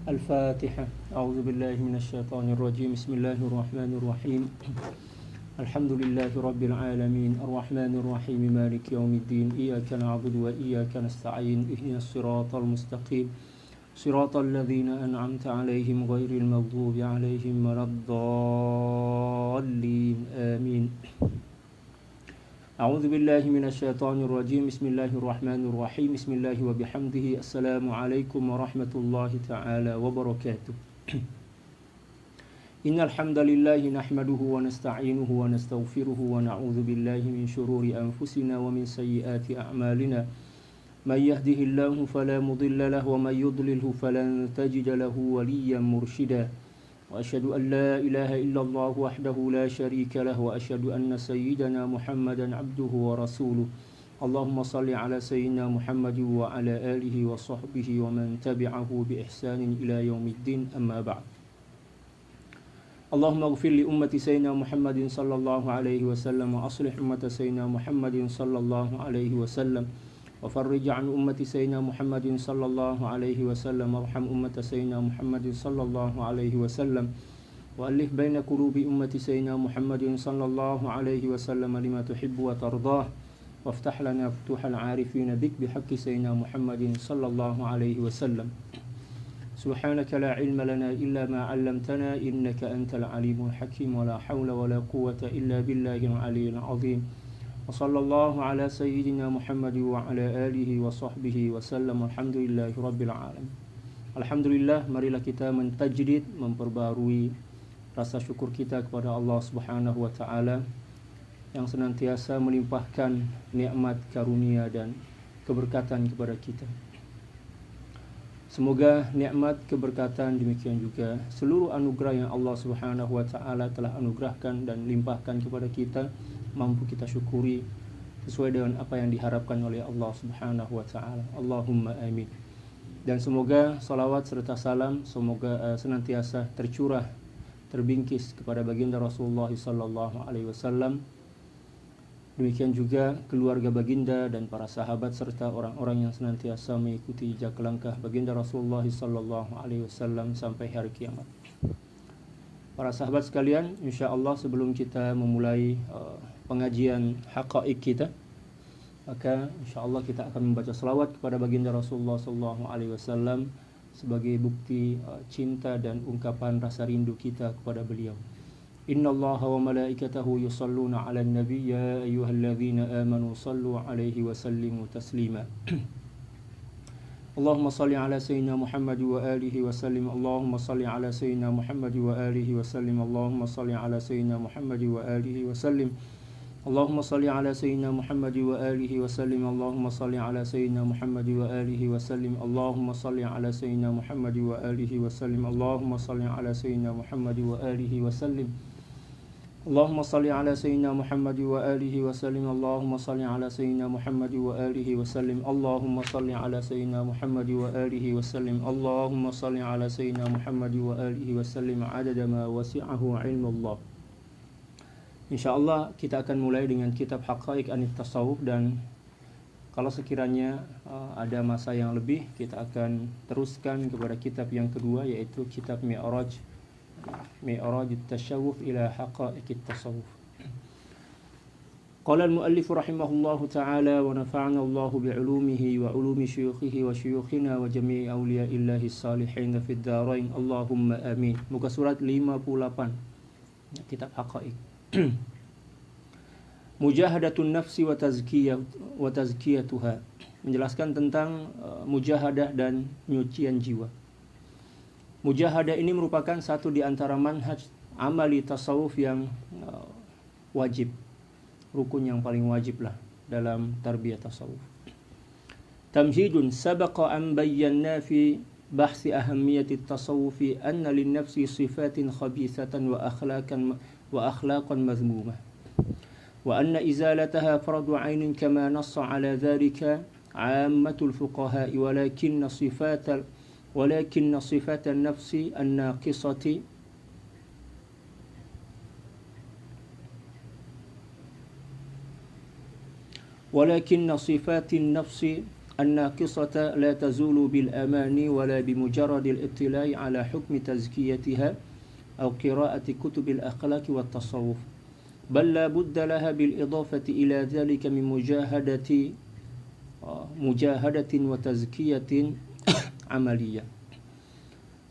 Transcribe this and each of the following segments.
الفاتحة. أعوذ بالله من الشيطان الرجيم. بسم الله الرحمن الرحيم. الحمد لله رب العالمين الرحمن الرحيم مالك يوم الدين إياك نعبد وإياك نستعين اهدنا الصراط المستقيم صراط الذين أنعمت عليهم غير المغضوب عليهم ولا الضالين آمين. أعوذ بالله من الشيطان الرجيم. بسم الله الرحمن الرحيم. بسم الله وبحمده. السلام عليكم ورحمة الله تعالى وبركاته. إن الحمد لله نحمده ونستعينه ونستغفره ونعوذ بالله من شرور أنفسنا ومن سيئات أعمالنا. من يهده الله فلا مضل له ومن يضلله فلن تجد له وليا مرشدا. وأشهد أن لا إله إلا الله وحده لا شريك له وأشهد أن سيدنا محمدا عبده ورسوله. اللهم صل على سيدنا محمد وعلى آله وصحبه ومن تبعه بإحسان إلى يوم الدين. أما بعد. اللهم اغفر لأمة سيدنا محمد صلى الله عليه وسلم وأصلح أمة سيدنا محمد صلى الله عليه وسلم وفرج عن أمة سيدنا محمد صلى الله عليه وسلم وارحم أمة سيدنا محمد صلى الله عليه وسلم وألف بين قلوب أمة سيدنا محمد صلى الله عليه وسلم لما تحب وترضاه وافتح لنا فتوح العارفين بك بحق سيدنا محمد صلى الله عليه وسلم. سبحانك لا علم لنا إلا ما علمتنا إنك أنت العليم الحكيم ولا حول ولا قوة إلا بالله العلي العظيم. وصلى الله على سيدنا محمد وعلى آله وصحبه وسلم. Alhamdulillah Rabbil Alamin. Alhamdulillah, marilah kita mentajdid, memperbarui rasa syukur kita kepada Allah Subhanahu wa taala yang senantiasa melimpahkan nikmat, karunia dan keberkatan kepada kita. Semoga nikmat, keberkatan, demikian juga seluruh anugerah yang Allah Subhanahu wa taala telah anugerahkan dan limpahkan kepada kita mampu kita syukuri sesuai dengan apa yang diharapkan oleh Allah Subhanahu wa taala. Allahumma amin. Dan semoga salawat serta salam semoga senantiasa tercurah, terbingkis kepada baginda Rasulullah sallallahu alaihi wasallam. Demikian juga keluarga baginda dan para sahabat serta orang-orang yang senantiasa mengikuti jejak langkah baginda Rasulullah sallallahu alaihi wasallam sampai hari kiamat. Para sahabat sekalian, insya-Allah sebelum kita memulai pengajian haqaiq kita, maka insya-Allah kita akan membaca selawat kepada baginda Rasulullah sallallahu alaihi wasallam sebagai bukti cinta dan ungkapan rasa rindu kita kepada beliau. Innallaha wa malaikatahu yusalluna 'alan nabiy ya ayyuhalladzina amanu sallu 'alaihi wa sallimu taslima. Allahumma salli ala sayyidina Muhammad wa alihi wa sallim. Allahumma salli ala sayyidina Muhammad wa alihi wa sallim. Allahumma salli ala sayyidina Muhammad wa alihi wa sallim. Allahumma salli ala sayyidina Muhammad wa alihi wa sallim. Allahumma salli ala sayyidina Muhammad wa alihi wa sallim. Allahumma salli ala sayyidina Muhammad wa alihi wa sallim. Allahumma salli ala sayyidina Muhammad wa alihi wa sallim. Allahumma salli ala sayyidina Muhammad wa alihi wa sallim. Allahumma salli ala sayyidina Muhammad wa alihi wa sallim. Allahumma salli ala sayyidina Muhammad wa alihi wa sallim. Allahumma salli ala sayyidina Muhammad wa alihi wa sallim adada ma wasi'ahu ilmullah. InsyaAllah kita akan mulai dengan kitab Haqaiq Anit Tasawuf, dan kalau sekiranya ada masa yang lebih kita akan teruskan kepada kitab yang kedua, yaitu kitab Mi'raj at-Tashawuf ila Haqaiq at-Tasawuf. Qala al-muallif rahimahullahu ta'ala wa nafa'ana Allah bi'ulumihi wa ulumi syuyukhihi wa syuyukhina wa jami'i awliya'illahi salihin fid dharain. Allahumma amin. Muka surat 58 kitab Haqaiq. Mujahadatun nafsi wa tazkiyatuha, menjelaskan tentang mujahadah dan penyucian jiwa. Mujahadah ini merupakan satu di antara manhaj amali tasawuf yang wajib, rukun yang paling wajib lah dalam tarbiyah tasawuf. Tamhidun sabaqa an bayyana fi bahsi ahammiyati tasawufi anna lin nafsi sifatin khabithatan wa akhlaqan madhmumah wa anna izalataha fardu 'ainin kama nassa 'ala dhalika 'ammatul fuqaha walakin صفات النفس الناقصة ولكن صفات النفس الناقصة لا تزول بالأمان ولا بمجرد الاطلاع على حكم تزكيتها أو قراءة كتب الأخلاق والتصوف، بل لا بد لها بالإضافة إلى ذلك من مجاهدة وتزكية عملية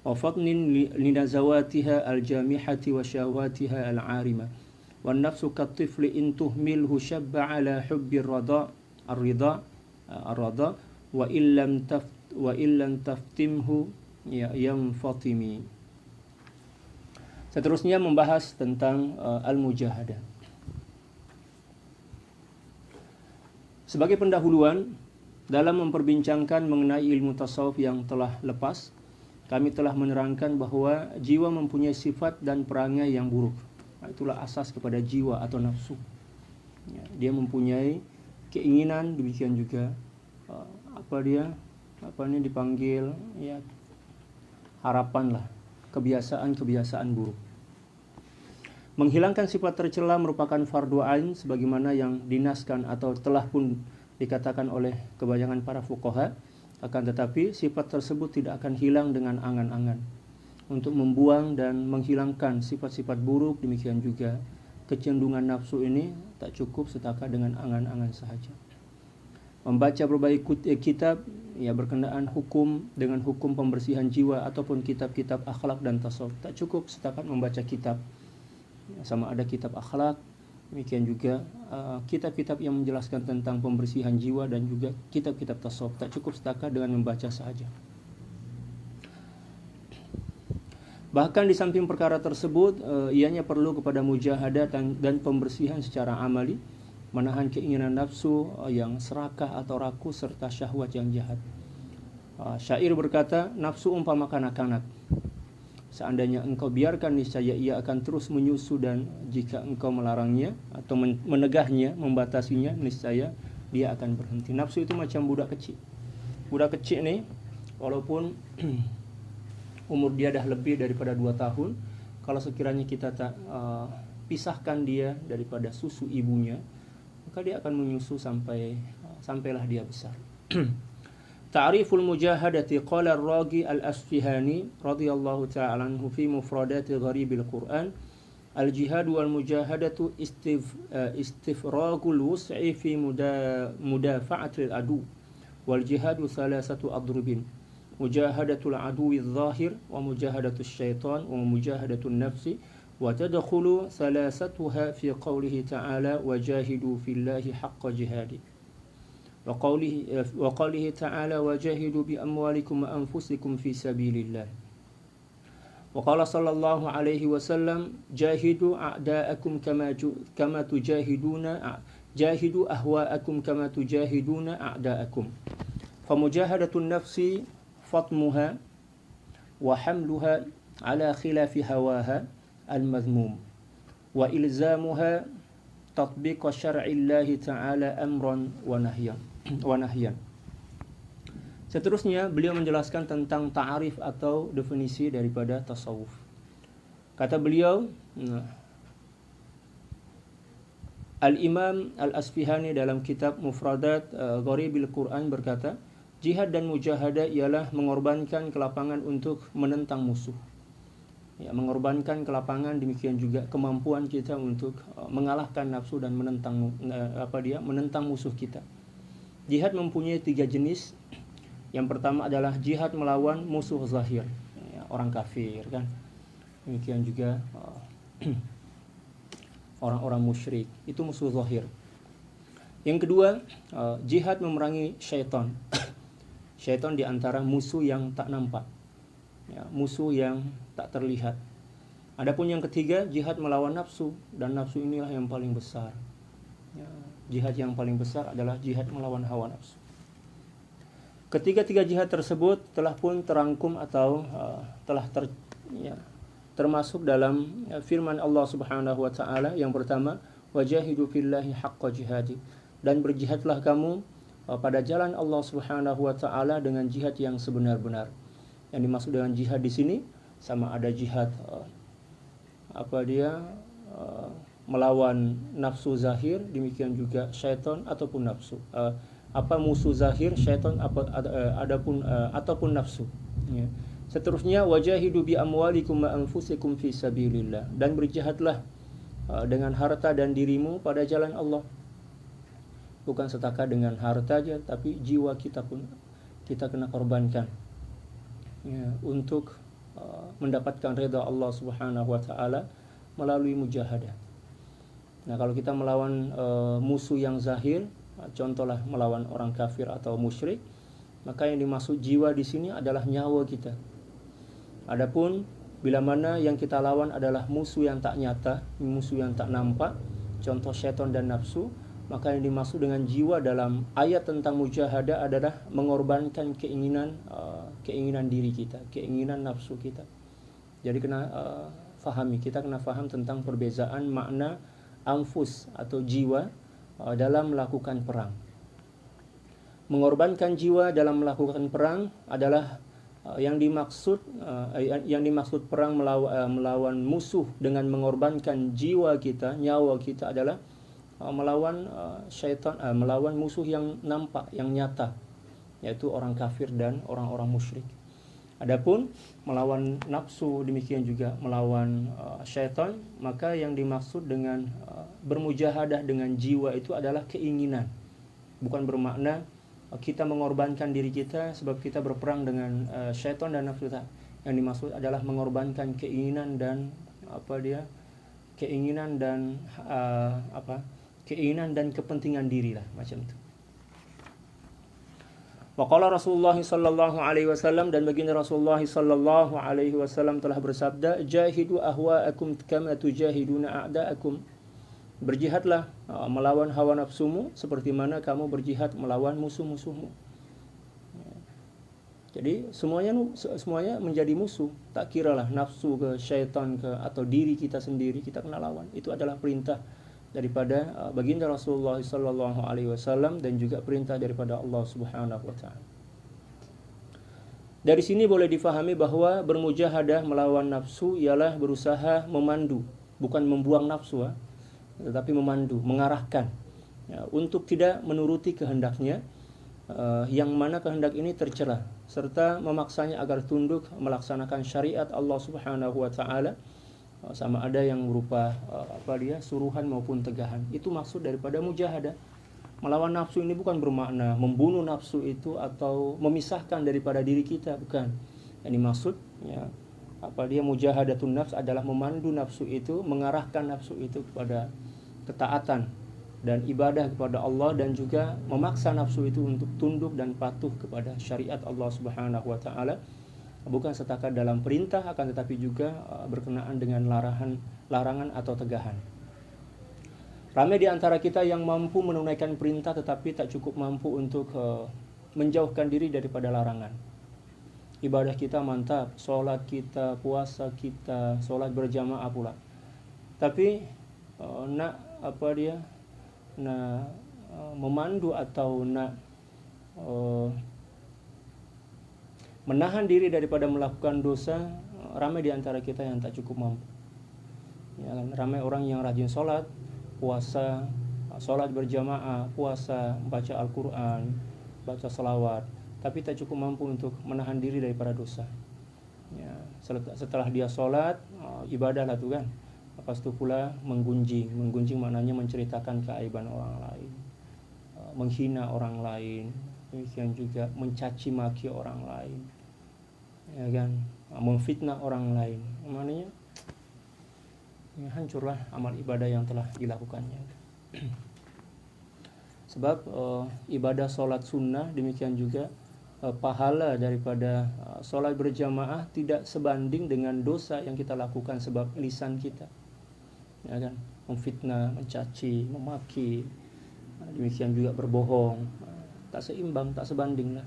وفطن لنزواتها الجامحة وشهواتها العارمة. والنفس كالطفل إن تهمله شب على حب الرضاء وإن لم تفتمه ينفطم. Seterusnya membahas tentang al-mujahadah. Sebagai pendahuluan dalam memperbincangkan mengenai ilmu tasawuf yang telah lepas, kami telah menerangkan bahwa jiwa mempunyai sifat dan perangai yang buruk. Itulah asas kepada jiwa atau nafsu. Dia mempunyai keinginan, demikian juga dipanggil harapan lah, kebiasaan buruk. Menghilangkan sifat tercela merupakan fardu ain sebagaimana yang dinaskan atau telah pun dikatakan oleh kebanyakan para fuqaha. Akan tetapi sifat tersebut tidak akan hilang dengan angan-angan. Untuk membuang dan menghilangkan sifat-sifat buruk, demikian juga kecenderungan nafsu ini tak cukup setakat dengan angan-angan sahaja. Membaca berbagai kitab berkenaan hukum dengan hukum pembersihan jiwa ataupun kitab-kitab akhlak dan tasawuf, tak cukup setakat membaca kitab, sama ada kitab akhlak, demikian juga kitab-kitab yang menjelaskan tentang pembersihan jiwa dan juga kitab-kitab tasawuf, tak cukup setakat dengan membaca sahaja. Bahkan di samping perkara tersebut, ianya perlu kepada mujahadah dan pembersihan secara amali, menahan keinginan nafsu yang serakah atau rakus serta syahwat yang jahat. Syair berkata, nafsu umpama kanak-kanak. Seandainya engkau biarkan, niscaya ia akan terus menyusu, dan jika engkau melarangnya atau menegahnya, membatasinya, niscaya dia akan berhenti. Nafsu itu macam budak kecil. Budak kecil nih, walaupun umur dia dah lebih daripada 2 tahun, kalau sekiranya kita tak pisahkan dia daripada susu ibunya, maka dia akan menyusu sampailah dia besar. Ta'riful mujahadati qala ar-Ragi al-Asfihani radhiyallahu ta'ala anhu fi mufradati gharibil Qur'an, al-jihad wal mujahadatu istifragul wus'i fi mudafa'atil adu, wal jihadu thalathatu adrubin: mujahadatul aduwi adh-dhahir wa mujahadatus syaitan wa mujahadatun nafsi, wa tadkhulu thalathatuha fi qawlihi ta'ala wajahidu fillahi haqqa jihadi, wa qawlihi ta'ala wajahidu bi amwalikum wa anfusikum fi sabilillah, wa qala sallallahu alaihi wasallam jahidu a'da'akum kama tujahiduna jahidu ahwa'akum kama tujahiduna a'da'akum. Fa mujahadatun nafsi fatmuha wa hamluha ala khilafi hawaha al-madhmum, wa ilzamuha tatbiq syar'illahi ta'ala amran wa nahyan. Seterusnya beliau menjelaskan tentang ta'arif atau definisi daripada tasawuf. Kata beliau, Al-Imam Al-Asfihani dalam kitab Mufradat Gharibil Quran berkata, jihad dan mujahadah ialah mengorbankan kelapangan untuk menentang musuh. Mengorbankan kelapangan, demikian juga kemampuan kita untuk mengalahkan nafsu dan menentang musuh kita. Jihad mempunyai 3 jenis. Yang pertama adalah jihad melawan musuh zahir, orang kafir kan. Demikian juga orang-orang musyrik, itu musuh zahir. Yang kedua, jihad memerangi syaitan. Syaitan di antara musuh yang tak nampak, musuh yang tak terlihat. Adapun yang ketiga, jihad melawan nafsu, dan nafsu inilah yang paling besar. Jihad yang paling besar adalah jihad melawan hawa nafsu. Ketiga-tiga jihad tersebut telah pun terangkum atau termasuk dalam firman Allah Subhanahu wa taala. Yang pertama, wajahidu fillahi haqqa jihadi, dan berjihadlah kamu pada jalan Allah Subhanahu wa taala dengan jihad yang sebenar-benar. Yang dimaksud dengan jihad di sini sama ada jihad melawan nafsu zahir, demikian juga syaitan ataupun nafsu apa musuh zahir syaitan, ataupun nafsu. Ya. Seterusnya, wajahidu bi amwalikum wa anfusikum fi sabilillah, dan berjihadlah dengan harta dan dirimu pada jalan Allah. Bukan setakat dengan harta aja, tapi jiwa kita pun kita kena korbankan, ya, untuk mendapatkan redha Allah Subhanahu wa taala melalui mujahadah. Nah, kalau kita melawan musuh yang zahir, contohlah melawan orang kafir atau musyrik, maka yang dimaksud jiwa di sini adalah nyawa kita. Adapun bila mana yang kita lawan adalah musuh yang tak nyata, musuh yang tak nampak, contoh syaitan dan nafsu, maka yang dimaksud dengan jiwa dalam ayat tentang mujahadah adalah mengorbankan keinginan diri kita, keinginan nafsu kita. Jadi kita kena faham tentang perbezaan makna anfus atau jiwa dalam melakukan perang. Mengorbankan jiwa dalam melakukan perang adalah yang dimaksud perang melawan musuh dengan mengorbankan jiwa kita, nyawa kita adalah melawan syaitan, melawan musuh yang nampak, yang nyata, yaitu orang kafir dan orang-orang musyrik. Adapun melawan nafsu, demikian juga melawan syaitan, maka yang dimaksud dengan bermujahadah dengan jiwa itu adalah keinginan. Bukan bermakna kita mengorbankan diri kita sebab kita berperang dengan syaitan dan nafsu. Yang dimaksud adalah mengorbankan keinginan dan keinginan dan kepentingan diri lah, macam itu. Waqala Rasulullah sallallahu alaihi wasallam, dan baginda Rasulullah sallallahu alaihi wasallam telah bersabda, jahidu ahwa'akum kama tujahiduna a'da'akum. Berjihadlah melawan hawa nafsumu seperti mana kamu berjihad melawan musuh-musuhmu. Jadi semuanya menjadi musuh. Tak kiralah nafsu ke, syaitan ke, atau diri kita sendiri, kita kena lawan. Itu adalah perintah daripada baginda Rasulullah sallallahu alaihi wasallam dan juga perintah daripada Allah Subhanahu wa taala. Dari sini boleh difahami bahwa bermujahadah melawan nafsu ialah berusaha memandu, bukan membuang nafsu, tetapi memandu, mengarahkan, ya, untuk tidak menuruti kehendaknya, yang mana kehendak ini tercela, serta memaksanya agar tunduk melaksanakan syariat Allah Subhanahu wa taala, sama ada yang berupa suruhan maupun tegahan. Itu maksud daripada mujahadah. Melawan nafsu ini bukan bermakna membunuh nafsu itu atau memisahkan daripada diri kita, bukan. Yang dimaksud, ya, mujahadatun nafs adalah memandu nafsu itu, mengarahkan nafsu itu kepada ketaatan dan ibadah kepada Allah, dan juga memaksa nafsu itu untuk tunduk dan patuh kepada syariat Allah Subhanahu wa taala. Bukan setakat dalam perintah, akan tetapi juga berkenaan dengan larangan atau tegahan. Ramai di antara kita yang mampu menunaikan perintah tetapi tak cukup mampu untuk menjauhkan diri daripada larangan. Ibadah kita mantap, solat kita, puasa kita, solat berjamaah pula. Tapi nak memandu atau nak menahan diri daripada melakukan dosa, ramai di antara kita yang tak cukup mampu. Ya, ramai orang yang rajin solat, puasa, solat berjamaah, puasa, baca Al-Quran, baca salawat, tapi tak cukup mampu untuk menahan diri daripada dosa. Ya, setelah dia solat, ibadah lah tu kan. Lepas tu pula menggunjing maknanya menceritakan keaiban orang lain, menghina orang lain, demikian juga mencaci maki orang lain, ya kan, memfitnah orang lain. Maknanya ya, hancurlah amal ibadah yang telah dilakukannya. Sebab ibadah solat sunnah, demikian juga pahala daripada solat berjamaah tidak sebanding dengan dosa yang kita lakukan sebab lisan kita, ya kan, memfitnah, mencaci, memaki, demikian juga berbohong. Tak seimbang, tak sebanding lah.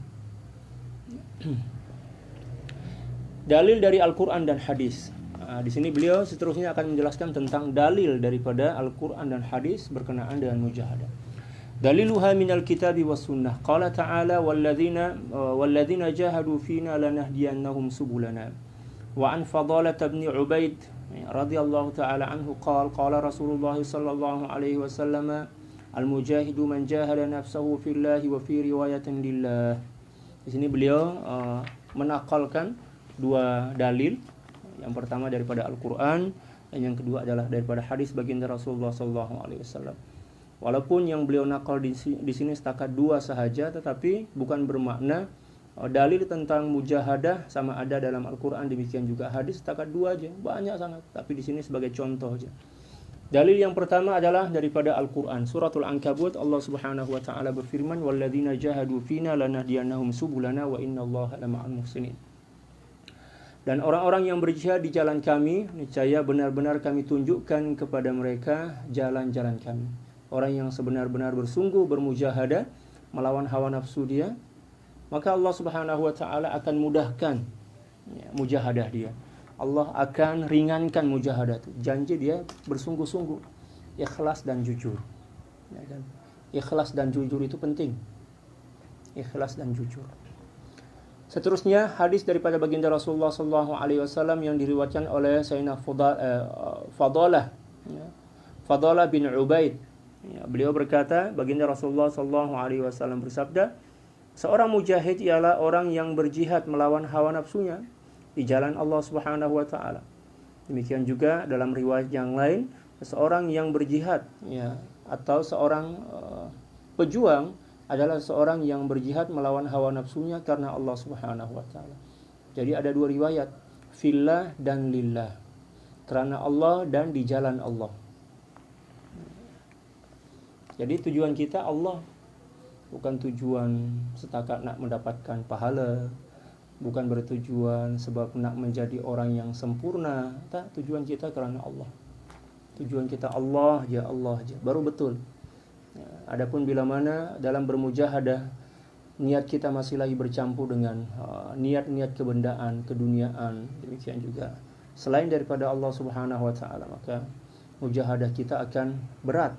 Dalil dari Al-Quran dan hadis. Di sini beliau seterusnya akan menjelaskan tentang dalil daripada Al-Quran dan hadis berkenaan dengan mujahadah. Daliluha minal kitabi was sunnah. Qala ta'ala walladzina jahadu fina lanahdiyannahum subulana. Wa an Fadalah bin Ubaid radhiyallahu ta'ala anhu qala Rasulullah sallallahu alaihi wasallam Al-mujahidu man jahada nafsahu fillahi wa fi riwayatin lillah. Di sini beliau menakalkan dua dalil. Yang pertama daripada Al-Qur'an dan yang kedua adalah daripada hadis baginda Rasulullah sallallahu alaihi wasallam. Walaupun yang beliau nakal di sini setakat dua sahaja, tetapi bukan bermakna dalil tentang mujahadah sama ada dalam Al-Qur'an, demikian juga hadis setakat dua aja, banyak sangat. Tapi di sini sebagai contoh aja. Dalil yang pertama adalah daripada Al-Qur'an. Suratul Ankabut, Allah Subhanahu wa taala berfirman, "Walladzina jahadu fina lanahdiyannahum subulana wa innallaha lama'al muhsinin." Dan orang-orang yang berjihad di jalan kami, niscaya benar-benar kami tunjukkan kepada mereka jalan-jalan kami. Orang yang sebenar-benar bersungguh bermujahadah melawan hawa nafsu dia, maka Allah Subhanahu wa taala akan mudahkan mujahadah dia. Allah akan ringankan mujahadah itu. Janji dia bersungguh-sungguh, ikhlas dan jujur. Ya kan? Ikhlas dan jujur itu penting. Ikhlas dan jujur. Seterusnya hadis daripada baginda Rasulullah sallallahu alaihi wasallam yang diriwayatkan oleh Sayyidina Fadalah bin Ubaid. Ya, beliau berkata, baginda Rasulullah sallallahu alaihi wasallam bersabda, seorang mujahid ialah orang yang berjihad melawan hawa nafsunya di jalan Allah Subhanahu wa taala. Demikian juga dalam riwayat yang lain, seorang yang berjihad atau seorang pejuang adalah seorang yang berjihad melawan hawa nafsunya karena Allah Subhanahu wa taala. Jadi ada dua riwayat, fillah dan lillah. Karena Allah dan di jalan Allah. Jadi tujuan kita Allah, bukan tujuan setakat nak mendapatkan pahala, bukan bertujuan sebab nak menjadi orang yang sempurna. Tak, tujuan kita karena Allah. Tujuan kita Allah aja, baru betul. Adapun bila mana dalam bermujahadah niat kita masih lagi bercampur dengan niat-niat kebendaan, keduniaan, demikian juga selain daripada Allah Subhanahu wa taala, maka mujahadah kita akan berat,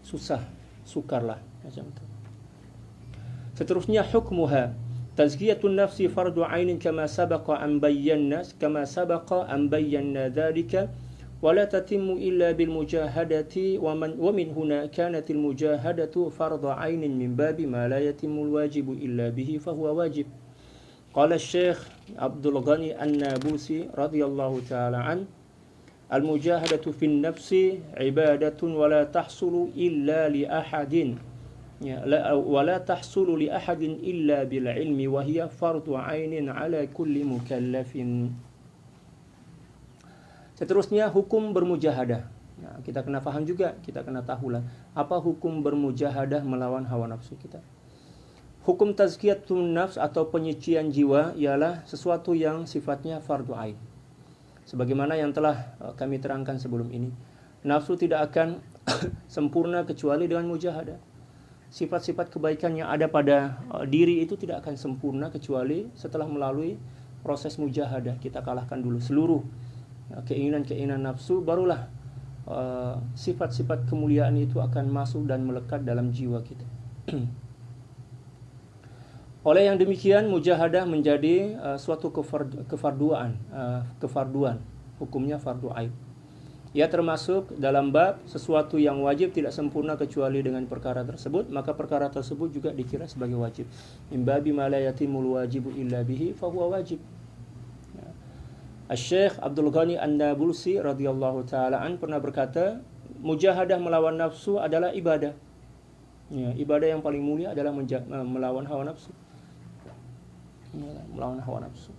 susah, sukarlah macam itu. Seterusnya hukmuha tazkiyatun nafsi fardu ainin kama sabaqa an bayyana dzalika ولا تتم إلا بالمجاهدة ومن هنا كانت المجاهدة فرض عين من باب ما لا يتم الواجب إلا به فهو واجب. قال الشيخ عبد الغني النابلسي رضي الله تعالى عنه: المجاهدة في النفس عبادة ولا تحصل لأحد إلا بالعلم وهي فرض عين على كل مكلف. Seterusnya hukum bermujahadah. Nah, kita kena faham juga, kita kena tahulah apa hukum bermujahadah melawan hawa nafsu kita. Hukum tazkiyatun nafs atau penyucian jiwa ialah sesuatu yang sifatnya fardu ain. Sebagaimana yang telah kami terangkan sebelum ini, nafsu tidak akan sempurna kecuali dengan mujahadah. Sifat-sifat kebaikan yang ada pada diri itu tidak akan sempurna kecuali setelah melalui proses mujahadah. Kita kalahkan dulu seluruh keinginan-keinginan nafsu, barulah sifat-sifat kemuliaan itu akan masuk dan melekat dalam jiwa kita. Oleh yang demikian, mujahadah menjadi suatu kefarduan, hukumnya fardu ain. Ia termasuk dalam bab sesuatu yang wajib tidak sempurna kecuali dengan perkara tersebut, maka perkara tersebut juga dikira sebagai wajib. Min babi ma la yatimul wajibu illa bihi fahuwa wajib. Syekh Abdul Ghani An-Nabulsi radhiyallahu taala an pernah berkata, mujahadah melawan nafsu adalah ibadah. Ya, ibadah yang paling mulia adalah melawan hawa nafsu. Melawan hawa nafsu.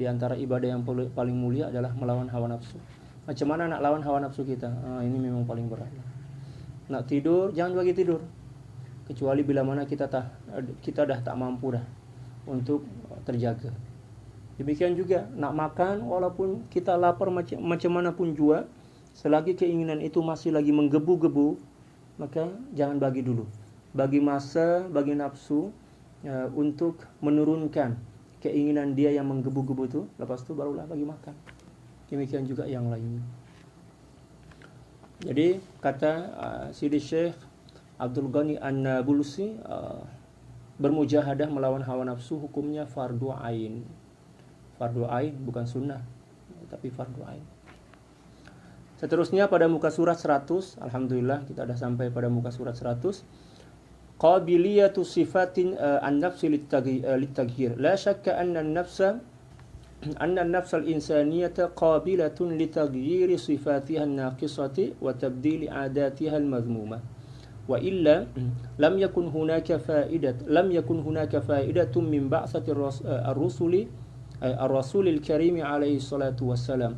Di antara ibadah yang paling mulia adalah melawan hawa nafsu. Macam mana nak lawan hawa nafsu kita? Ini memang paling berat. Nak tidur, jangan bagi tidur. Kecuali bila mana kita dah tak mampu dah untuk terjaga. Demikian juga nak makan, walaupun kita lapar macam mana pun jua, selagi keinginan itu masih lagi menggebu-gebu, maka jangan bagi dulu. Bagi masa, bagi nafsu untuk menurunkan keinginan dia yang menggebu-gebu itu, lepas itu barulah bagi makan. Demikian juga yang lainnya. Jadi kata Sidi Syekh Abdul Ghani An-Nabulsi, bermujahadah melawan hawa nafsu hukumnya fardu ain. Fardu ain bukan sunnah, tapi fardu ain. Seterusnya pada muka surat 100, alhamdulillah kita sudah sampai pada muka surat 100. Qabiliyatu sifatin an-nafsi lit-taghyir. La syakka anna an-nafs al-insaniyata qabilatun li-taghyir sifatiha an-naqisati wa tabdil 'adatiha al-madhmumah. Wa illa lam yakun hunaka fa'idatun min ba'sati ar-rasulil karim alaihi salatu wassalam.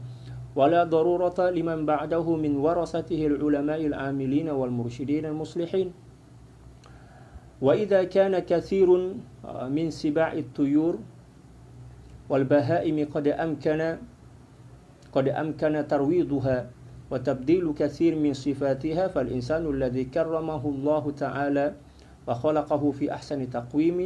ولا ضرورة لمن بعده من ورثته العلماء العاملين والمرشدين المصلحين. وإذا كان كثير من سباع الطيور والبهائم قد أمكن ترويضها وتبديل كثير من صفاتها فالإنسان الذي كرمه الله تعالى وخلقه في أحسن تقويم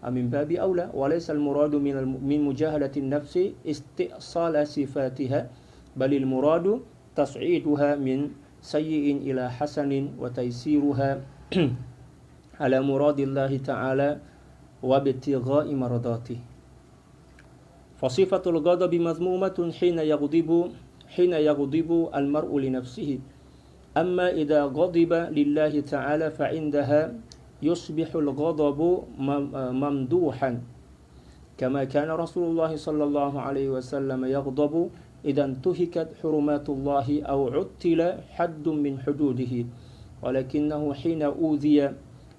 من باب أولى. وليس المراد من مجاهدة النفس استئصال صفاتها بل المراد تصعيدها من سيء إلى حسن وتيسيرها على مراد الله تعالى وابتغاء مرضاته. فصفة الغضب مذمومة حين يغضب المرء لنفسه. أما إذا غضب لله تعالى فعندها يصبح الغضب ممدوحا كما كان رسول الله صلى الله عليه وسلم يغضب إذا انتهكت حرمات الله أو عطل حد من حدوده. ولكنه حين أوذي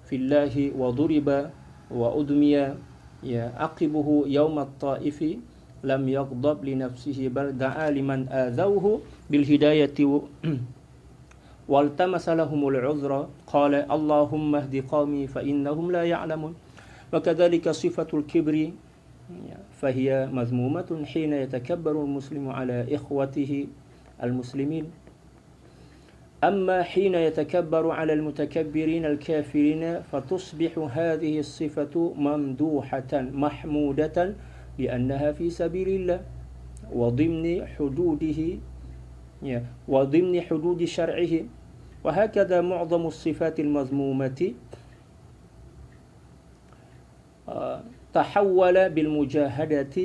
في الله وضرب وأدمي عقبه يوم الطائف لم يغضب لنفسه بل دعا لمن آذوه بالهداية والتمس لهم العذر قال اللهم اهد قومي فإنهم لا يعلمون. وكذلك صفة الكبر فهي مذمومة حين يتكبر المسلم على إخوته المسلمين. أما حين يتكبر على المتكبرين الكافرين فتصبح هذه الصفة ممدوحة محمودة لأنها في سبيل الله وضمن حدود شرعه. وهكذا معظم الصفات المذمومة تحول بالمجاهدة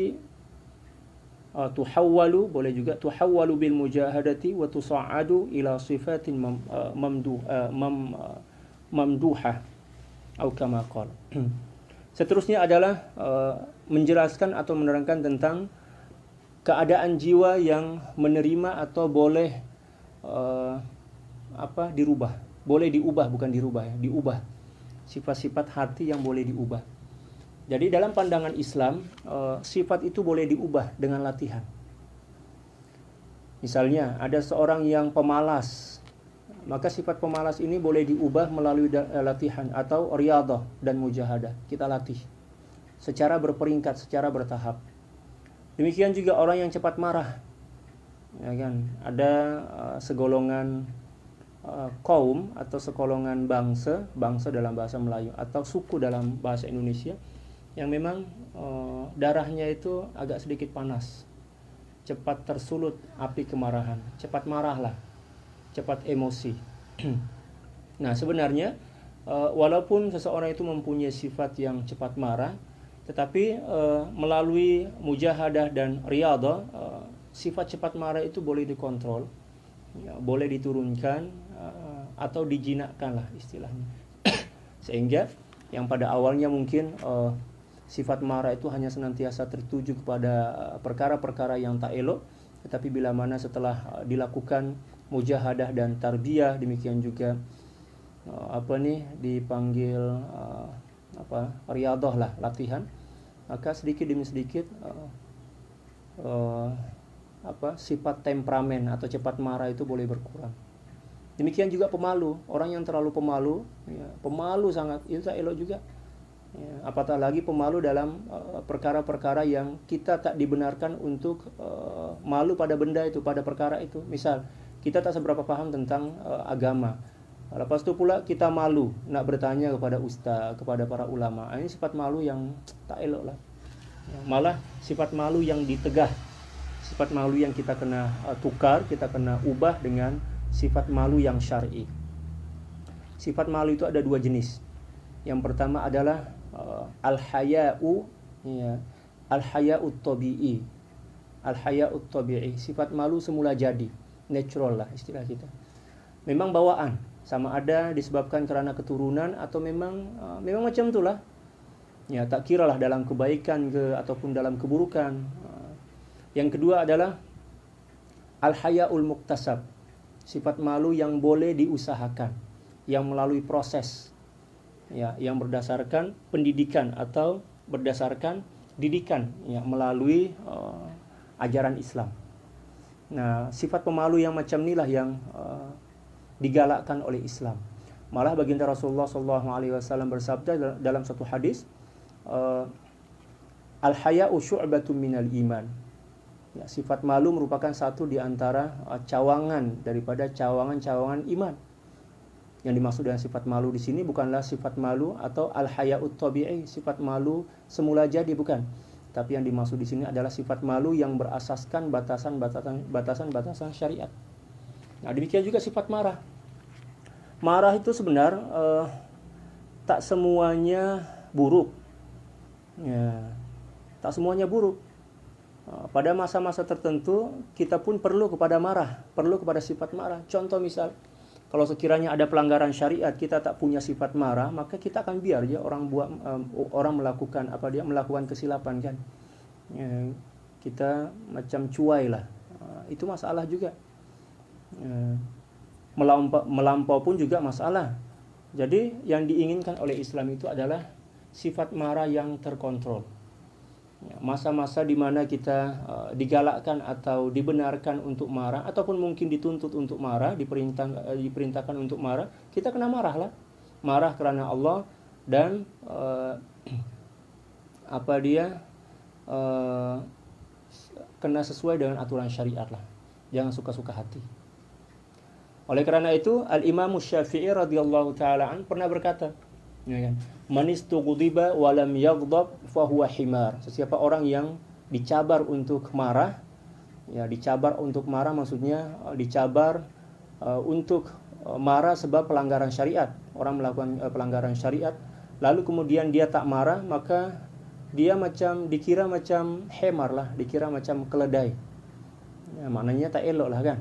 وتصعد إلى صفات ممدوحة أو كما قال. Seterusnya adalah menjelaskan atau menerangkan tentang keadaan jiwa yang menerima atau boleh dirubah. Boleh diubah, bukan dirubah ya, diubah. Sifat-sifat hati yang boleh diubah. Jadi dalam pandangan Islam, sifat itu boleh diubah dengan latihan. Misalnya ada seorang yang pemalas, maka sifat pemalas ini boleh diubah melalui latihan atau riyadhah dan mujahadah. Kita latih secara berperingkat, secara bertahap. Demikian juga orang yang cepat marah. Ya kan? Ada segolongan kaum atau segolongan bangsa dalam bahasa Melayu atau suku dalam bahasa Indonesia yang memang darahnya itu agak sedikit panas, cepat tersulut api kemarahan, cepat marahlah, cepat emosi. Nah sebenarnya walaupun seseorang itu mempunyai sifat yang cepat marah, tetapi melalui mujahadah dan riyadhah sifat cepat marah itu boleh dikontrol, ya, boleh diturunkan atau dijinakkan lah istilahnya. Sehingga yang pada awalnya mungkin sifat marah itu hanya senantiasa tertuju kepada perkara-perkara yang tak elok, tetapi bila mana setelah dilakukan mujahadah dan tarbiyah, demikian juga dipanggil riyadhah lah, latihan, maka sedikit demi sedikit sifat temperamen atau cepat marah itu boleh berkurang. Demikian juga pemalu, orang yang terlalu pemalu, ya, pemalu sangat, itu tak elok juga. Ya, apatah lagi pemalu dalam perkara-perkara yang kita tak dibenarkan untuk malu pada benda itu, pada perkara itu. Misal, kita tak seberapa paham tentang agama. Lepas itu pula kita malu nak bertanya kepada ustaz, kepada para ulama. Ini sifat malu yang tak elok lah. Ya, malah sifat malu yang ditegah, sifat malu yang kita kena tukar, kita kena ubah dengan sifat malu yang syar'i. Sifat malu itu ada dua jenis. Yang pertama adalah al-haya'u, ya, al-haya'ut tabi'i. Al-haya'ut tabi'i, sifat malu semula jadi. natural lah istilah kita. Memang bawaan, sama ada disebabkan karena keturunan atau memang macam itulah. Ya, tak kiralah dalam kebaikan ataupun dalam keburukan. Yang kedua adalah al-hayaul muktasab, sifat malu yang boleh diusahakan, yang melalui proses, ya, yang berdasarkan pendidikan atau berdasarkan didikan, ya, melalui ajaran Islam. Nah, sifat pemalu yang macam inilah yang digalakkan oleh Islam. Malah baginda Rasulullah SAW bersabda dalam satu hadis, al-haya'u syu'batun minal iman. Ya, sifat malu merupakan satu di antara cawangan daripada cawangan-cawangan iman. Yang dimaksud dengan sifat malu di sini bukanlah sifat malu atau al-haya'ut tabi'i, sifat malu semula jadi, bukan. Tapi yang dimaksud di sini adalah sifat malu yang berasaskan batasan syariat. Nah, demikian juga sifat marah. Marah itu sebenarnya tak semuanya buruk. Ya, tak semuanya buruk. Pada masa-masa tertentu kita pun perlu kepada marah, perlu kepada sifat marah. Contoh misal, kalau sekiranya ada pelanggaran syariat, kita tak punya sifat marah, maka kita akan biar ya orang melakukan kesilapan kan. Ya, kita macam cuai lah. Itu masalah juga. Melampau pun juga masalah. Jadi yang diinginkan oleh Islam itu adalah sifat marah yang terkontrol. Masa-masa di mana kita digalakkan atau dibenarkan untuk marah, ataupun mungkin dituntut untuk marah, diperintahkan untuk marah, kita kena marah lah. Marah karena Allah dan kena sesuai dengan aturan syariat lah. Jangan suka-suka hati. Oleh karena itu, Al-Imam Syafi'i radhiyallahu taala an pernah berkata, ya kan, man istughdiba wa lam yaghdab fa huwa himar. Sesiapa orang yang dicabar untuk marah, ya, dicabar untuk marah maksudnya dicabar untuk marah sebab pelanggaran syariat. Orang melakukan pelanggaran syariat lalu kemudian dia tak marah, maka dia dikira macam himar lah, dikira macam keledai. Ya, maknanya tak elok lah kan.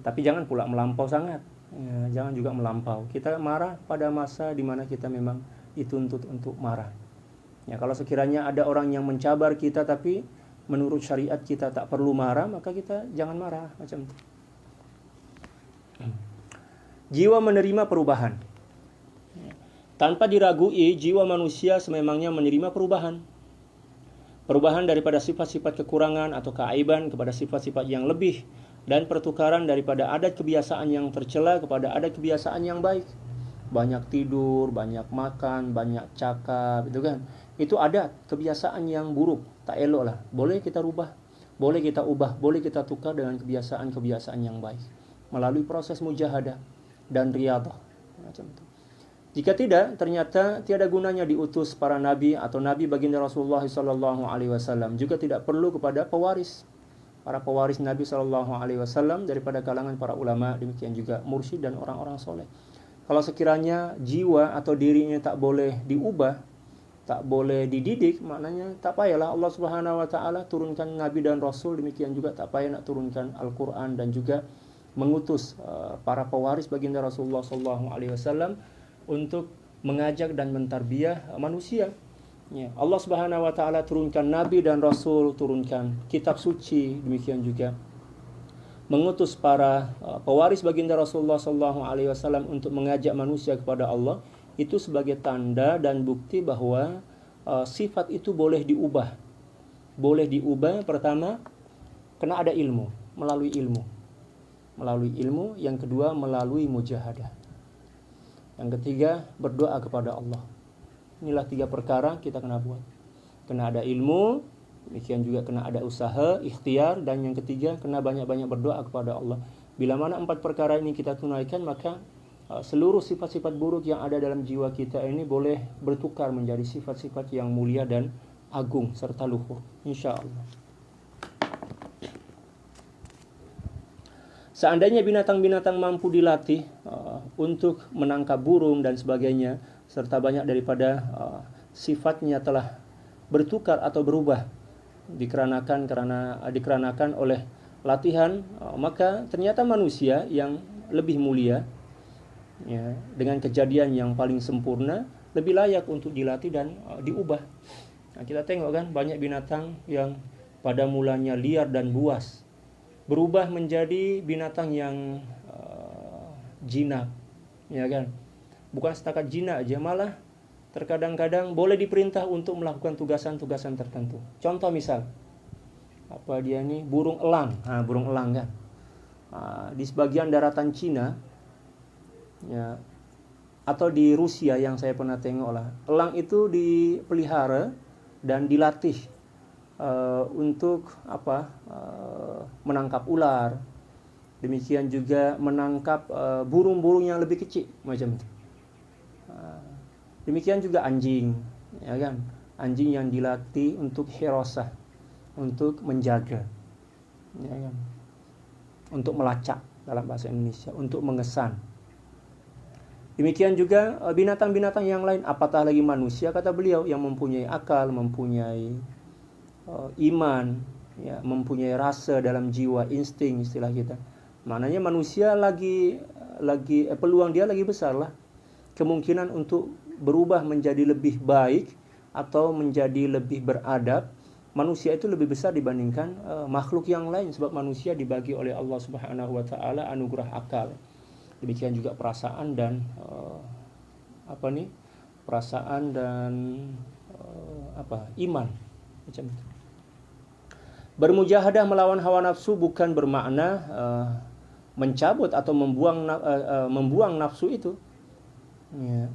Tapi jangan pula melampau sangat. Ya, jangan juga melampau. Kita marah pada masa di mana kita memang dituntut untuk marah. Ya, kalau sekiranya ada orang yang mencabar kita tapi menurut syariat kita tak perlu marah, maka kita jangan marah macam itu. Jiwa menerima perubahan. Tanpa diragui, jiwa manusia sememangnya menerima perubahan. Perubahan daripada sifat-sifat kekurangan atau keaiban kepada sifat-sifat yang lebih, dan pertukaran daripada adat kebiasaan yang tercela kepada adat kebiasaan yang baik. Banyak tidur, banyak makan, banyak cakap, itu kan. Itu adat kebiasaan yang buruk, tak elok lah. Boleh kita rubah, boleh kita ubah, boleh kita tukar dengan kebiasaan-kebiasaan yang baik melalui proses mujahadah dan riyadhah macam itu. Jika tidak, ternyata tiada gunanya diutus para nabi atau nabi baginda Rasulullah SAW. Juga tidak perlu kepada pewaris. Para pewaris Nabi SAW daripada kalangan para ulama, demikian juga mursyid dan orang-orang soleh. Kalau sekiranya jiwa atau dirinya tak boleh diubah, tak boleh dididik, maknanya tak payahlah Allah Subhanahu Wa Taala turunkan Nabi dan Rasul. Demikian juga tak payah nak turunkan Al-Quran dan juga mengutus para pewaris baginda Rasulullah SAW untuk mengajak dan mentarbiyah manusia. Ya, Allah Subhanahu Wa Taala turunkan Nabi dan Rasul, turunkan kitab suci, demikian juga mengutus para pewaris baginda Rasulullah SAW untuk mengajak manusia kepada Allah. Itu sebagai tanda dan bukti bahwa sifat itu boleh diubah. Boleh diubah, pertama kena ada ilmu, melalui ilmu. Melalui ilmu, yang kedua melalui mujahadah. Yang ketiga berdoa kepada Allah. Inilah 3 perkara kita kena buat. Kena ada ilmu, demikian juga kena ada usaha, ikhtiar, dan yang ketiga kena banyak-banyak berdoa kepada Allah. Bila mana 4 perkara ini kita tunaikan, maka seluruh sifat-sifat buruk yang ada dalam jiwa kita ini boleh bertukar menjadi sifat-sifat yang mulia dan agung serta luhur, insya-Allah. Seandainya binatang-binatang mampu dilatih untuk menangkap burung dan sebagainya, serta banyak daripada sifatnya telah bertukar atau berubah dikarenakan oleh latihan, maka ternyata manusia yang lebih mulia, ya, dengan kejadian yang paling sempurna, lebih layak untuk dilatih dan diubah. Nah, kita tengok kan banyak binatang yang pada mulanya liar dan buas berubah menjadi binatang yang jinak, ya kan? Bukan setakat jinak aja, malah terkadang-kadang boleh diperintah untuk melakukan tugasan-tugasan tertentu. Contoh misal, apa dia nih, burung elang. Burung elang kan. Di sebagian daratan Cina, ya, atau di Rusia yang saya pernah tengok lah, elang itu dipelihara dan dilatih untuk menangkap ular. Demikian juga menangkap burung-burung yang lebih kecil macam itu. Demikian juga anjing, ya kan? Anjing yang dilatih untuk hirasah, untuk menjaga, ya kan? Untuk melacak dalam bahasa Indonesia, untuk mengesan. Demikian juga binatang-binatang yang lain, apatah lagi manusia, kata beliau, yang mempunyai akal, mempunyai iman, ya, mempunyai rasa dalam jiwa, insting istilah kita. Maknanya manusia lagi peluang dia lagi besar lah, kemungkinan untuk berubah menjadi lebih baik atau menjadi lebih beradab, manusia itu lebih besar dibandingkan makhluk yang lain, sebab manusia dibagi oleh Allah Subhanahu wa taala anugerah akal. Demikian juga perasaan dan iman macam itu. Bermujahadah melawan hawa nafsu bukan bermakna mencabut atau membuang nafsu itu, ya,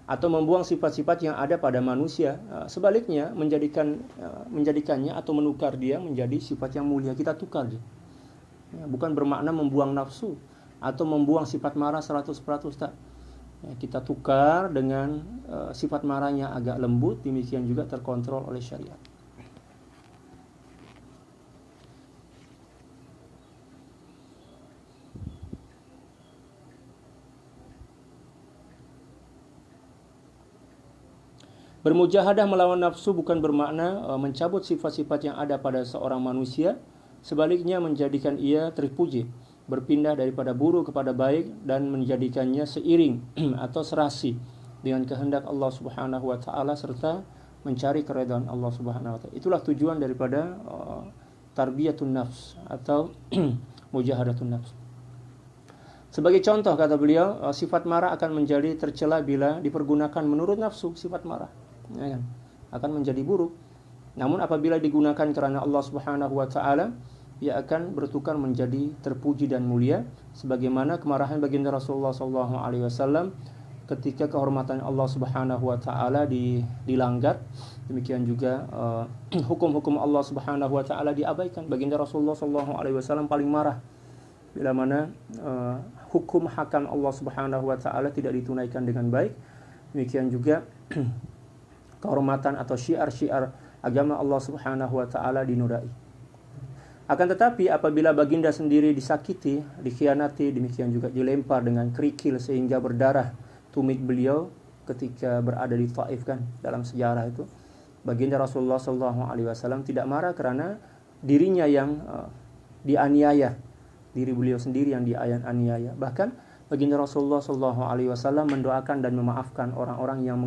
atau membuang sifat-sifat yang ada pada manusia. Sebaliknya menjadikannya atau menukar dia menjadi sifat yang mulia. Kita tukar dia, ya, bukan bermakna membuang nafsu atau membuang sifat marah 100%, tak. Ya, kita tukar dengan sifat marahnya agak lembut, demikian juga terkontrol oleh syariat. Bermujahadah melawan nafsu bukan bermakna mencabut sifat-sifat yang ada pada seorang manusia. Sebaliknya menjadikan ia terpuji, berpindah daripada buruk kepada baik, dan menjadikannya seiring atau serasi dengan kehendak Allah Subhanahu wa taala, serta mencari keridhaan Allah Subhanahu wa taala. Itulah tujuan daripada tarbiyatun nafs atau mujahadatun nafs. Sebagai contoh, kata beliau, sifat marah akan menjadi tercela bila dipergunakan menurut nafsu. Sifat marah, ya kan, akan menjadi buruk. Namun apabila digunakan karena Allah Subhanahu wa taala, ia akan bertukar menjadi terpuji dan mulia, sebagaimana kemarahan baginda Rasulullah sallallahu alaihi wasallam ketika kehormatan Allah Subhanahu wa taala dilanggar. Demikian juga hukum-hukum Allah Subhanahu wa taala diabaikan. Baginda Rasulullah sallallahu alaihi wasallam paling marah bila mana hukum hakam Allah Subhanahu wa taala tidak ditunaikan dengan baik. Demikian juga kehormatan atau syiar-syiar agama Allah Subhanahu wa taala dinodai. Akan tetapi apabila baginda sendiri disakiti, dikhianati, demikian juga dilempar dengan kerikil sehingga berdarah tumit beliau ketika berada di Taif, kan, dalam sejarah itu, baginda Rasulullah sallallahu alaihi wasallam tidak marah karena dirinya yang dianiaya, diri beliau sendiri yang dianiaya. Bahkan baginda Rasulullah sallallahu alaihi wasallam mendoakan dan memaafkan orang-orang yang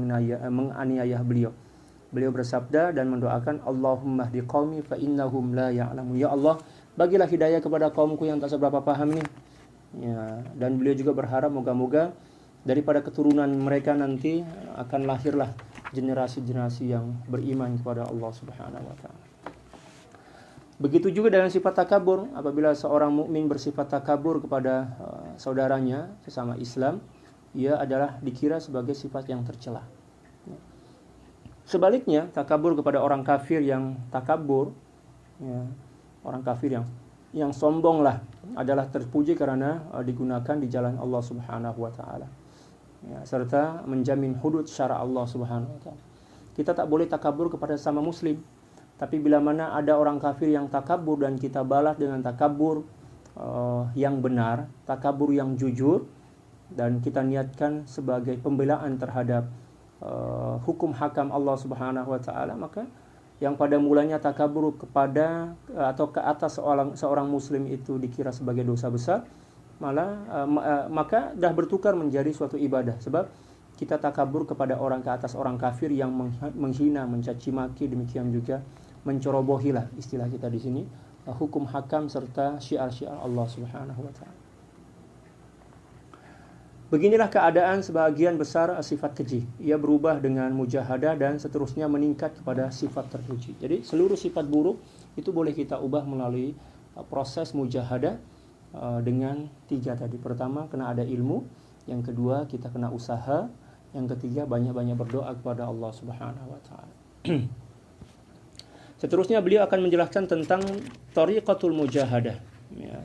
menganiaya beliau. Beliau bersabda dan mendoakan, Allahumma hdi qaumi fa innahum la ya'lamun. Ya Allah, bagilah hidayah kepada kaumku yang tak seberapa paham ini. Ya, dan beliau juga berharap moga-moga daripada keturunan mereka nanti akan lahirlah generasi-generasi yang beriman kepada Allah Subhanahu wa taala. Begitu juga dengan sifat takabur. Apabila seorang mukmin bersifat takabur kepada saudaranya sesama Islam, ia adalah dikira sebagai sifat yang tercela. Sebaliknya, takabur kepada orang kafir yang takabur, ya, orang kafir yang sombong lah, adalah terpuji karena digunakan di jalan Allah Subhanahu wa taala, ya, serta menjamin hudud syara Allah Subhanahu wa taala. Kita tak boleh takabur kepada sama muslim. Tapi bila mana ada orang kafir yang takabur dan kita balas dengan takabur yang benar, takabur yang jujur, dan kita niatkan sebagai pembelaan terhadap hukum hakam Allah Subhanahu wa taala, maka yang pada mulanya takabur kepada atau ke atas seorang muslim itu dikira sebagai dosa besar, maka dah bertukar menjadi suatu ibadah. Sebab kita takabur kepada orang ke atas orang kafir yang menghina, mencaci maki, demikian juga mencorobohilah istilah kita di sini hukum hakam serta syiar-syiar Allah Subhanahu wa taala. Beginilah keadaan sebagian besar sifat keji. Ia berubah dengan mujahadah dan seterusnya meningkat kepada sifat terpuji. Jadi seluruh sifat buruk itu boleh kita ubah melalui proses mujahadah dengan 3 tadi. Pertama, kena ada ilmu. Yang kedua, kita kena usaha. Yang ketiga, banyak-banyak berdoa kepada Allah Subhanahu wa taala. Seterusnya beliau akan menjelaskan tentang tariqatul mujahadah,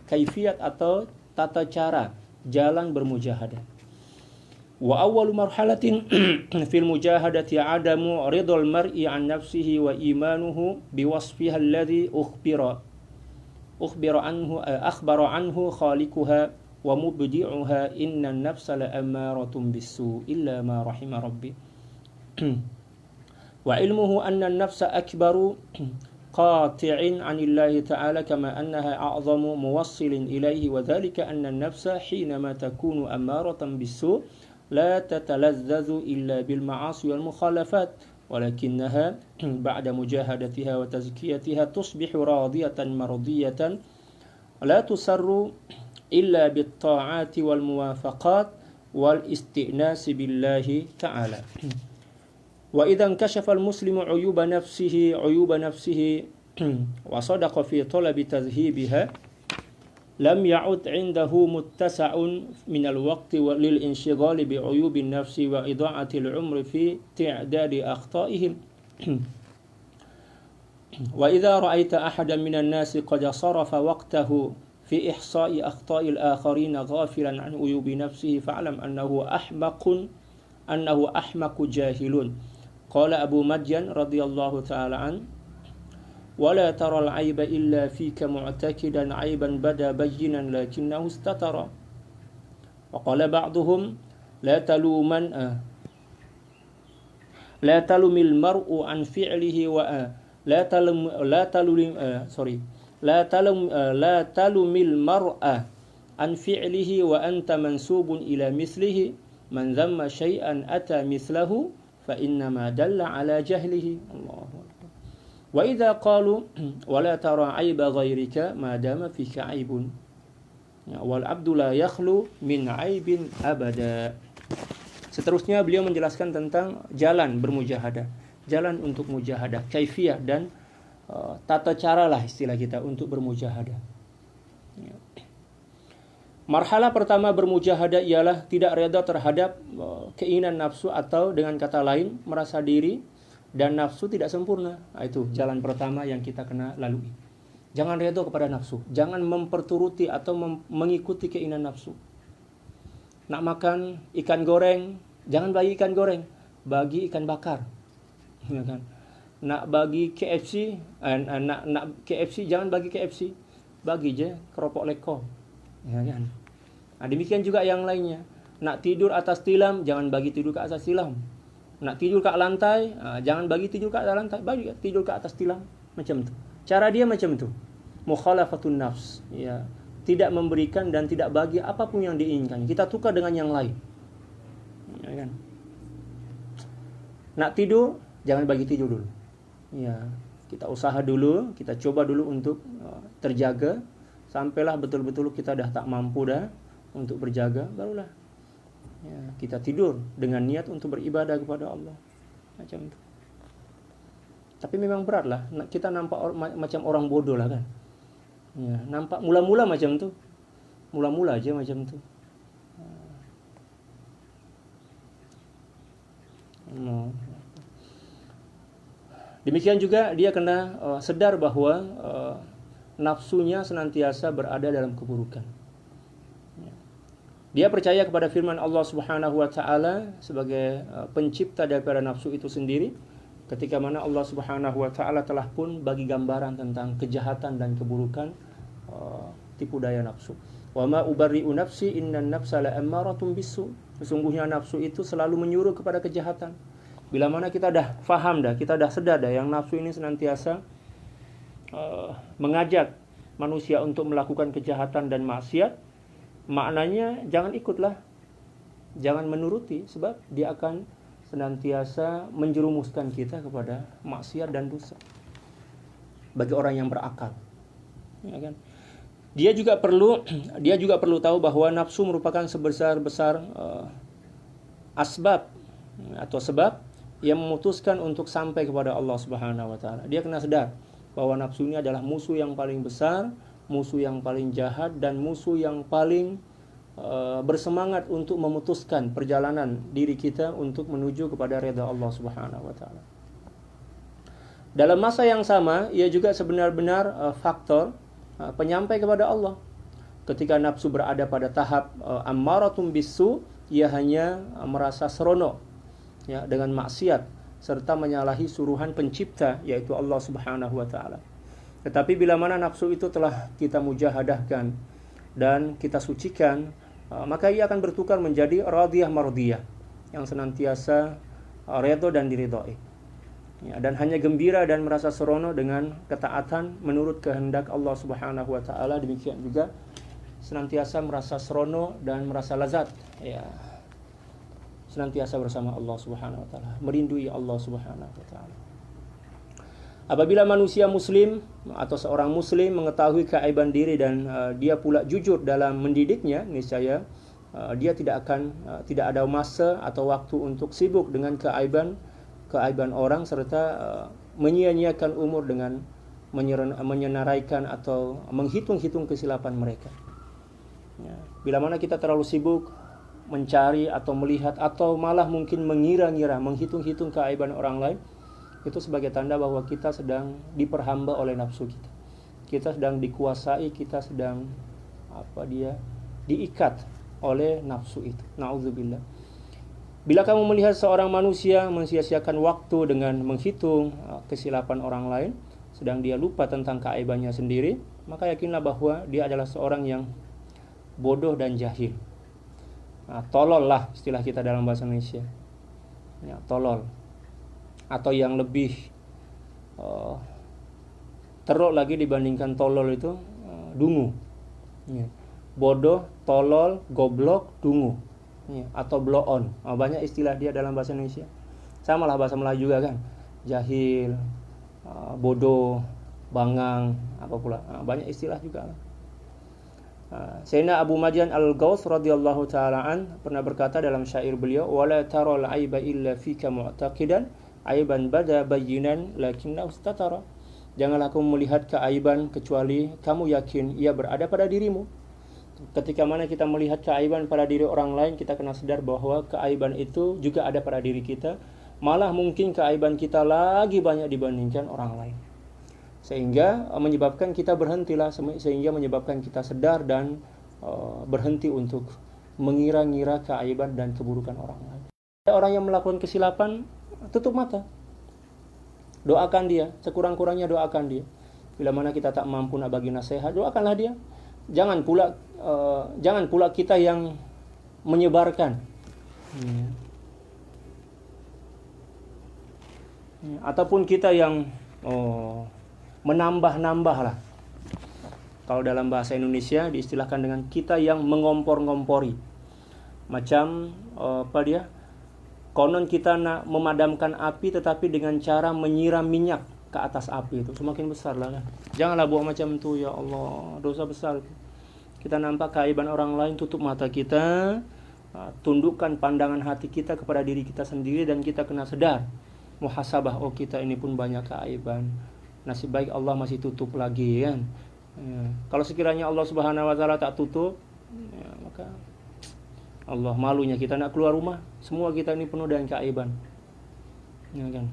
kaifiat atau tata cara jalan bermujahadah. Wa awwalu marhalatin fil mujahadati adamu ridal mar'i an nafsihi wa imanuhu biwasfiha alladhi akhbara anhu khaliquha wa mubdi'uha inna an-nafsa la'ammaratun bis-su' illa ma rahima rabbi. Wa ilmuhu anna an-nafsa akbaru qati'in 'anillahi ta'ala kama annaha a'zamu muwassilin ilayhi wa dhalika anna an-nafsa hinama takunu ammaratan bis-su' la tatalazzazu illa bil ma'asi wal mukhalafat walakinnaha ba'da mujahadatiha wa tazkiyatiha tusbihu radiyatan mardiyatan la tusarru illa bit ta'ati wal muwafaqat wal istinasi billahi ta'ala. Wa idza inkashafa al muslimu uyuba nafsihi wa sadaqa fi talabi tadhhibiha lam ya'ud 'indahu muttasa'un min al-waqti lil inshighali bi 'uyubi an-nafsi wa idha'ati al-'umri fi i'dadi akhta'ihim. Wa idza ra'aita ahadan min an-nasi qad sarafa waqtahu fi ihsa'i akhta'i al-akharin ghafilan 'an 'uyubi nafsihi fa'lam annahu ahmaqu jahilun. Qala Abu Madyan radhiyallahu ta'ala an ولا ترى العيب إلا فيك معتكدا عيبا بدا بينا لكنه استتر. وقال بعضهم لا تلم المرء عن فعله لا تلم المرء عن فعله وأنت منسوب إلى مثله من ذم شيئا أتى مثله فإنما دل على جهله. الله أكبر. Wa idza qalu wala tara aiba ghairika ma dama fika aibun wal abdu la yakhlu min aibin abada. Seterusnya beliau menjelaskan tentang jalan bermujahadah, jalan untuk mujahadah, kaifiyah dan tata cara lah istilah kita untuk bermujahadah. Marhalah pertama bermujahadah ialah tidak reda terhadap keinginan nafsu atau dengan kata lain merasa diri dan nafsu tidak sempurna. Itu jalan pertama yang kita kena lalui. Jangan redha kepada nafsu. Jangan memperturuti atau mengikuti keinginan nafsu. Nak makan ikan goreng, jangan bagi ikan goreng, bagi ikan bakar. Ya kan? Nak bagi KFC, nak KFC jangan bagi KFC, bagi je keropok leko. Ya kan? Nah, demikian juga yang lainnya. Nak tidur atas tilam, jangan bagi tidur ke atas tilam. Nak tidur kat lantai, jangan bagi tidur kat atas lantai, bagi tidur kat atas tilam, macam tu. Cara dia macam tu. Mukhalafatun nafs, ya. Tidak memberikan dan tidak bagi apapun yang diinginkan. Kita tukar dengan yang lain. Ya kan? Nak tidur, jangan bagi tidur dulu. Ya, kita usaha dulu, kita coba dulu untuk terjaga sampailah betul-betul kita dah tak mampu dah untuk berjaga, barulah ya, kita tidur dengan niat untuk beribadah kepada Allah. Macam itu. Tapi memang berat lah. Kita nampak macam orang bodoh lah kan. Ya, nampak mula-mula macam tu. Mula-mula aja macam tu. Demikian juga dia kena sedar bahawa nafsunya senantiasa berada dalam keburukan. Dia percaya kepada firman Allah Subhanahu wa taala sebagai pencipta daripada nafsu itu sendiri, ketika mana Allah Subhanahu wa taala telah pun bagi gambaran tentang kejahatan dan keburukan tipu daya nafsu. Wa ma ubarri'u nafsi innan nafsa la'ammaratun bisu. Sesungguhnya nafsu itu selalu menyuruh kepada kejahatan. Bila mana kita dah faham dah, kita dah sedar dah yang nafsu ini senantiasa mengajak manusia untuk melakukan kejahatan dan maksiat, maknanya jangan ikutlah, jangan menuruti, sebab dia akan senantiasa menjerumuskan kita kepada maksiat dan dosa. Bagi orang yang berakal, ya kan? Dia juga perlu tahu bahwa nafsu merupakan sebesar-besar asbab atau sebab yang memutuskan untuk sampai kepada Allah Subhanahu wa taala. Dia kena sadar bahwa nafsu ini adalah musuh yang paling besar, musuh yang paling jahat, dan musuh yang paling bersemangat untuk memutuskan perjalanan diri kita untuk menuju kepada redha Allah Subhanahu wa taala. Dalam masa yang sama, ia juga sebenar-benar faktor penyampai kepada Allah. Ketika nafsu berada pada tahap ammaratum bisu, ia hanya merasa seronok ya dengan maksiat serta menyalahi suruhan pencipta, yaitu Allah Subhanahu wa taala. Tetapi bila mana nafsu itu telah kita mujahadahkan dan kita sucikan, maka ia akan bertukar menjadi radiyah mardiyah, yang senantiasa redha dan diridhai. Ya, dan hanya gembira dan merasa seronok dengan ketaatan menurut kehendak Allah Subhanahu wa taala. Demikian juga senantiasa merasa seronok dan merasa lazat, ya, senantiasa bersama Allah Subhanahu wa taala, merindui Allah Subhanahu wa taala. Apabila manusia muslim atau seorang muslim mengetahui keaiban diri dan dia pula jujur dalam mendidiknya, niscaya dia tidak ada masa atau waktu untuk sibuk dengan keaiban orang serta menyia-nyiakan umur dengan menyenaraikan atau menghitung-hitung kesilapan mereka. Ya, bila mana kita terlalu sibuk mencari atau melihat atau malah mungkin mengira-ngira, menghitung-hitung keaiban orang lain, itu sebagai tanda bahwa kita sedang diperhamba oleh nafsu kita. Kita sedang dikuasai, kita sedang diikat oleh nafsu itu. Na'udzubillah. Bila kamu melihat seorang manusia mensia-siakan waktu dengan menghitung kesilapan orang lain, sedang dia lupa tentang keaibannya sendiri, maka yakinlah bahwa dia adalah seorang yang bodoh dan jahil. Tolol lah istilah kita dalam bahasa Indonesia. Ya, tolol. Atau yang lebih teruk lagi dibandingkan tolol itu dungu. Ya. Bodoh, tolol, goblok, dungu. Ya. Atau blow on. Banyak istilah dia dalam bahasa Indonesia. Sama lah bahasa Melayu juga kan. Jahil, bodoh, bangang, apa pula. Banyak istilah juga lah. Sayyidina Abu Majan Al-Ghaus radhiyallahu taala an pernah berkata dalam syair beliau, wala taral aiba illa fika mu'taqidan aiban bada bayyinan lakinna ustatara. Janganlah kamu melihat keaiban kecuali kamu yakin ia berada pada dirimu. Ketika mana kita melihat keaiban pada diri orang lain, kita kena sadar bahwa keaiban itu juga ada pada diri kita. Malah mungkin keaiban kita lagi banyak dibandingkan orang lain. Sehingga menyebabkan kita berhentilah, sehingga menyebabkan kita sadar dan berhenti untuk mengira-ngira keaiban dan keburukan orang lain. Orang yang melakukan kesilapan, tutup mata, doakan dia, sekurang-kurangnya doakan dia. Bila mana kita tak mampu nak bagi nasihat, doakanlah dia. Jangan pula kita yang menyebarkan, ataupun kita yang menambah-nambah lah. Kalau dalam bahasa Indonesia diistilahkan dengan kita yang mengompor-ngompori. Macam konon kita nak memadamkan api tetapi dengan cara menyiram minyak ke atas api itu. Semakin besar lah kan. Janganlah buat macam tu, ya Allah. Dosa besar. Kita nampak keaiban orang lain, tutup mata kita, tundukkan pandangan hati kita kepada diri kita sendiri, dan kita kena sedar muhasabah, oh kita ini pun banyak keaiban. Nasib baik Allah masih tutup lagi kan. Ya. Kalau sekiranya Allah Subhanahu wa taala tak tutup, ya, maka Allah malunya kita nak keluar rumah, semua kita ini penuh dengan keaiban. Ya kan.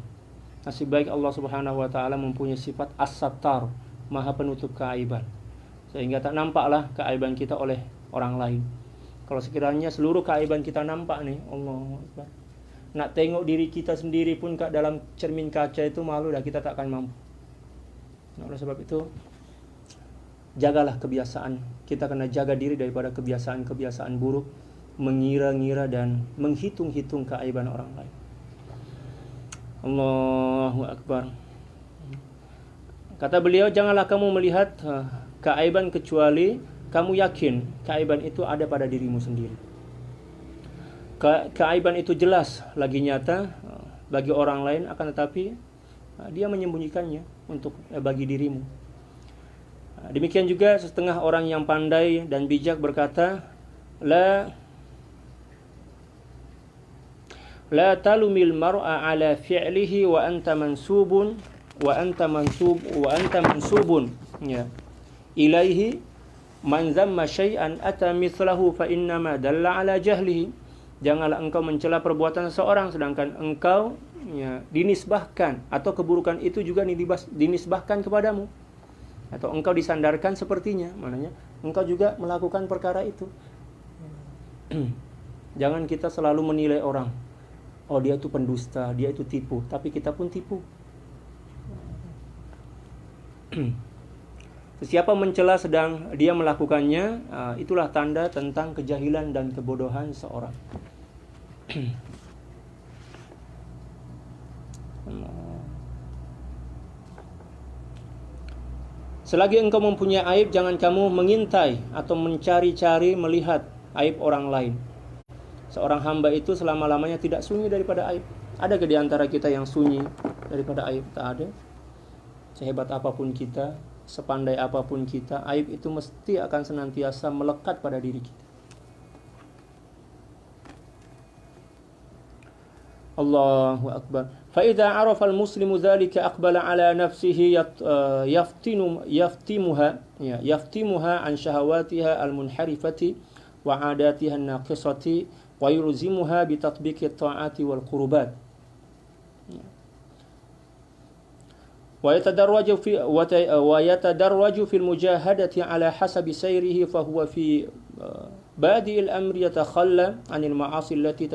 Nasib baik Allah Subhanahu wa taala mempunyai sifat as-sattar, Maha penutup keaiban. Sehingga tak nampaklah keaiban kita oleh orang lain. Kalau sekiranya seluruh keaiban kita nampak nih, Allah Akbar. Nak tengok diri kita sendiri pun kat dalam cermin kaca itu malu dah, kita tak akan mampu. Oleh sebab itu, jagalah kebiasaan. Kita kena jaga diri daripada kebiasaan-kebiasaan buruk, mengira-ngira dan menghitung-hitung keaiban orang lain. Allahu Akbar. Kata beliau, janganlah kamu melihat keaiban kecuali kamu yakin keaiban itu ada pada dirimu sendiri. Keaiban itu jelas lagi nyata bagi orang lain, akan tetapi dia menyembunyikannya untuk bagi dirimu. Demikian juga setengah orang yang pandai dan bijak berkata, la talumil mar'a ala fi'lihi wa anta mansubun ya ilaihi man zamma syai'an ata mithlahu fa innama dalla ala jahlihi. Janganlah engkau mencela perbuatan seseorang sedangkan engkau dinisbahkan atau keburukan itu juga dinisbahkan kepadamu, atau engkau disandarkan sepertinya, maknanya engkau juga melakukan perkara itu. Jangan kita selalu menilai orang, oh dia itu pendusta, dia itu tipu, tapi kita pun tipu. Siapa mencela sedang dia melakukannya, itulah tanda tentang kejahilan dan kebodohan seorang. Selagi engkau mempunyai aib, jangan kamu mengintai atau mencari-cari melihat aib orang lain. Seorang hamba itu selama-lamanya tidak sunyi daripada aib. Ada di antara kita yang sunyi daripada aib? Tak ada. Sehebat apapun kita, sepandai apapun kita, aib itu mesti akan senantiasa melekat pada diri kita. Allahu Akbar. فإذا عرف المسلم ذلك أقبل على نفسه يفتمها عن شهواتها المنحرفة وعاداتها الناقصة ويلزمها بتطبيق الطاعات والقربات ويتدرج في المجاهدة على حسب سيره فهو في بادئ الأمر يتخلى عن المعاصي التي